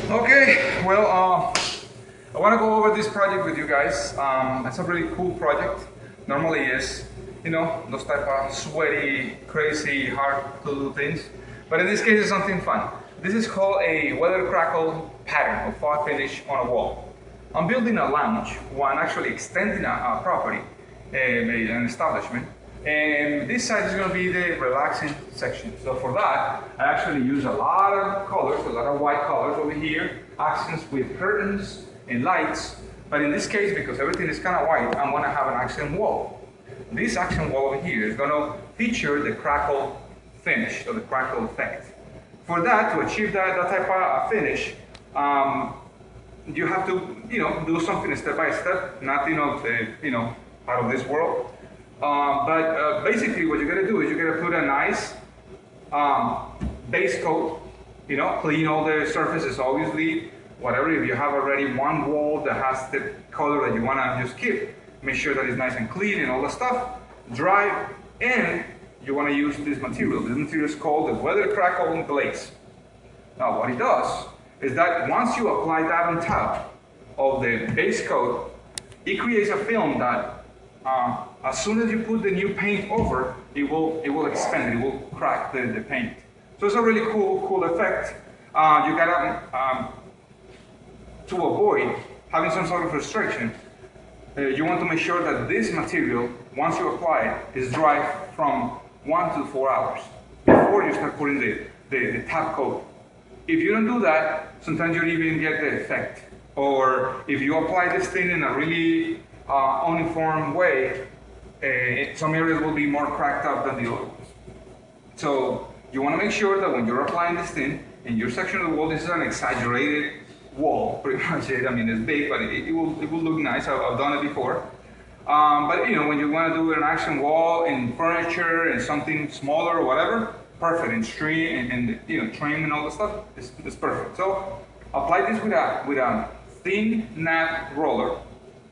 Okay, well, I want to go over this project with you guys. It's a really cool project. Normally is, those type of sweaty, crazy, hard to do things. But in this case, it's something fun. This is called a weather crackle pattern of fog finish on a wall. I'm building a lounge, one actually extending a property, an establishment. And this side is going to be the relaxing section. So for that, I actually use a lot of colors, a lot of white colors over here, accents with curtains and lights. But in this case, because everything is kind of white, I'm going to have an accent wall. This accent wall over here is going to feature the crackle finish, or the crackle effect. For that, to achieve that type of finish, you have to, do something step by step, nothing of out of this world. But basically what you're going to do is you're going to put a nice base coat, clean all the surfaces, obviously, whatever. If you have already one wall that has the color that you want to just keep, make sure that it's nice and clean and all the stuff, dry, and you want to use this material. This material is called the weather crackle glaze. Now what it does is that once you apply that on top of the base coat, it creates a film that as soon as you put the new paint over, it will expand, it will crack the paint. So it's a really cool effect. You gotta, to avoid having some sort of restriction, you want to make sure that this material, once you apply it, is dry from 1 to 4 hours before you start putting the top coat. If you don't do that, sometimes you don't even get the effect. Or if you apply this thing in a really uniform way, some areas will be more cracked up than the other ones. So you want to make sure that when you're applying this thing in your section of the wall, this is an exaggerated wall, pretty much it. I mean, it's big, but it will look nice. I've done it before. But when you want to do an accent wall in furniture and something smaller or whatever, perfect. And string and trim and all the stuff, it's perfect. So apply this with a thin nap roller,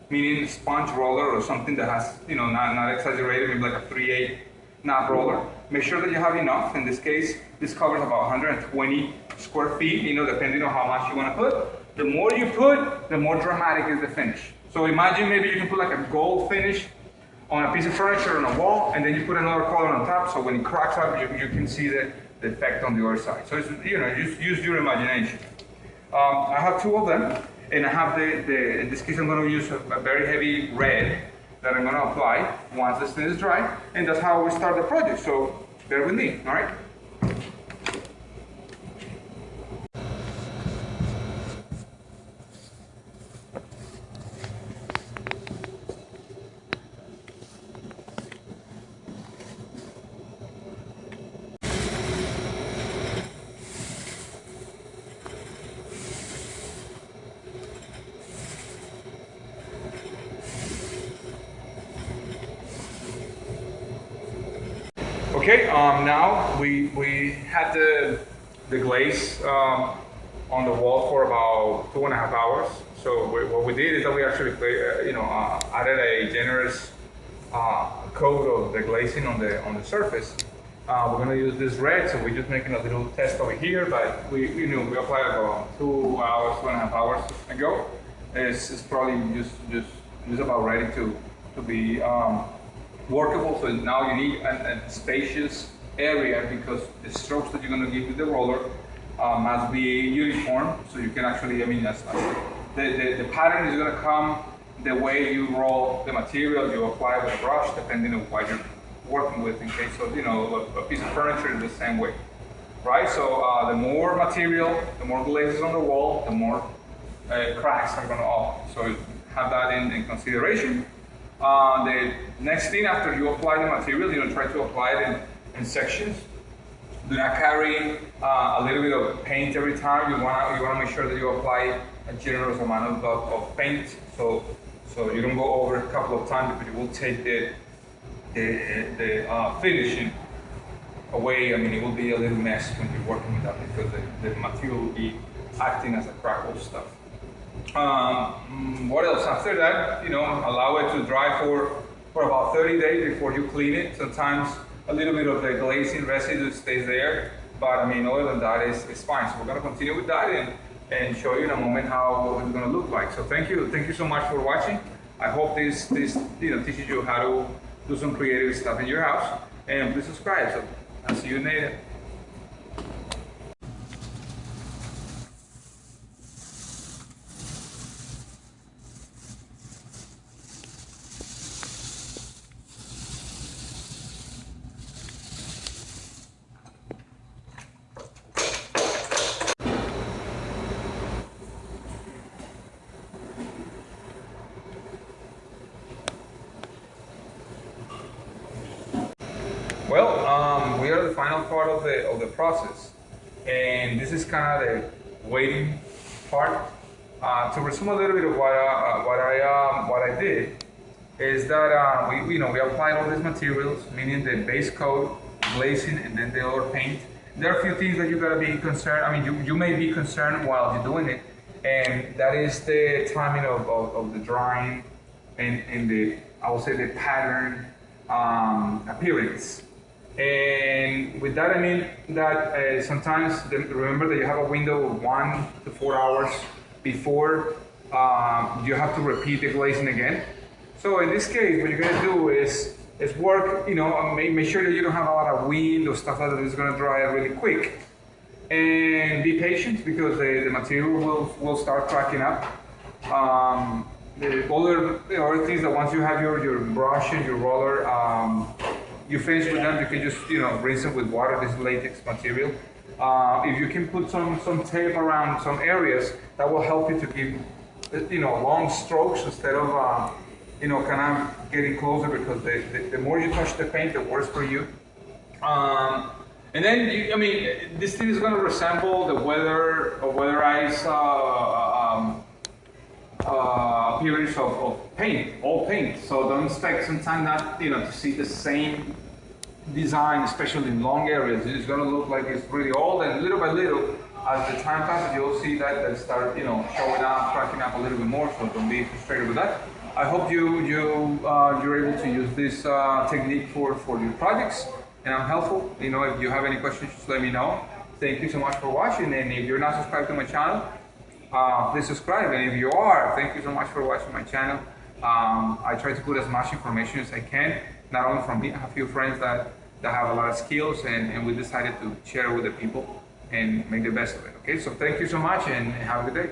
meaning sponge roller or something that has, not exaggerated, maybe like a 3/8 nap roller. Make sure that you have enough. In this case, this covers about 120 square feet, depending on how much you want to put. The more you put, the more dramatic is the finish. So imagine maybe you can put like a gold finish on a piece of furniture on a wall, and then you put another color on top, so when it cracks up, you can see the effect on the other side. So it's, just use your imagination. I have 2 of them. And I have in this case I'm going to use a very heavy red that I'm going to apply once the thing is dry, and that's how we start the project, so bear with me, alright? Okay, now we had the glaze on the wall for about 2.5 hours. So what we did is that we actually added a generous coat of the glazing on the surface. We're going to use this red, so we're just making a little test over here. But we applied about 2.5 hours ago. It's probably just about ready to be workable. So now you need a spacious area because the strokes that you're going to give with the roller must be uniform, so you can actually, the pattern is going to come the way you roll the material you apply with a brush, depending on what you're working with. In case of a piece of furniture is the same way, right? So the more material, the more glazes on the wall, the more cracks are going to open. So have that in consideration. The next thing after you apply the material, try to apply it in sections. Do not carry a little bit of paint every time. You want to make sure that you apply a generous amount of paint, so you don't go over a couple of times, but it will take the finishing away. It will be a little mess when you're working with that because the material will be acting as a crackle stuff. What else? After that, allow it to dry for about 30 days before you clean it. Sometimes a little bit of the glazing residue stays there, but other than that, it's fine. So we're going to continue with that, and and show you in a moment how it's going to look like. So thank you so much for watching. I hope this teaches you how to do some creative stuff in your house, and please subscribe. So I'll see you later. Well, we are the final part of the process, and this is kind of the waiting part. To resume a little bit of what I did is that we applied all these materials, meaning the base coat, glazing, and then the other paint. There are a few things that you gotta be concerned. I mean, you may be concerned while you're doing it, and that is the timing of the drying and the, I would say, the pattern appearance. And with that, I mean that sometimes remember that you have a window of 1 to 4 hours before you have to repeat the glazing again. So in this case, what you're gonna do is work, make sure that you don't have a lot of wind or stuff like that is gonna dry really quick. And be patient because the material will start cracking up. The other things that once you have your brush and your roller, you finish with them, you can just rinse them with water. This is latex material. If you can put some tape around some areas, that will help you to give long strokes instead of kind of getting closer, because the more you touch the paint, the worse for you. And then this thing is going to resemble the weatherized appearance of paint, all paint. So don't expect sometimes that to see the same design, especially in long areas. It's going to look like it's really old, and little by little, as the time passes, you'll see that start showing up, cracking up a little bit more. So don't be frustrated with that. I hope you're able to use this technique for your projects, and I'm helpful. If you have any questions, just let me know. Thank you so much for watching, and if you're not subscribed to my channel, please subscribe. And if you are, thank you so much for watching my channel. I try to put as much information as I can, not only from me. I have a few friends that have a lot of skills, and we decided to share it with the people and make the best of it. Okay, so thank you so much, and have a good day.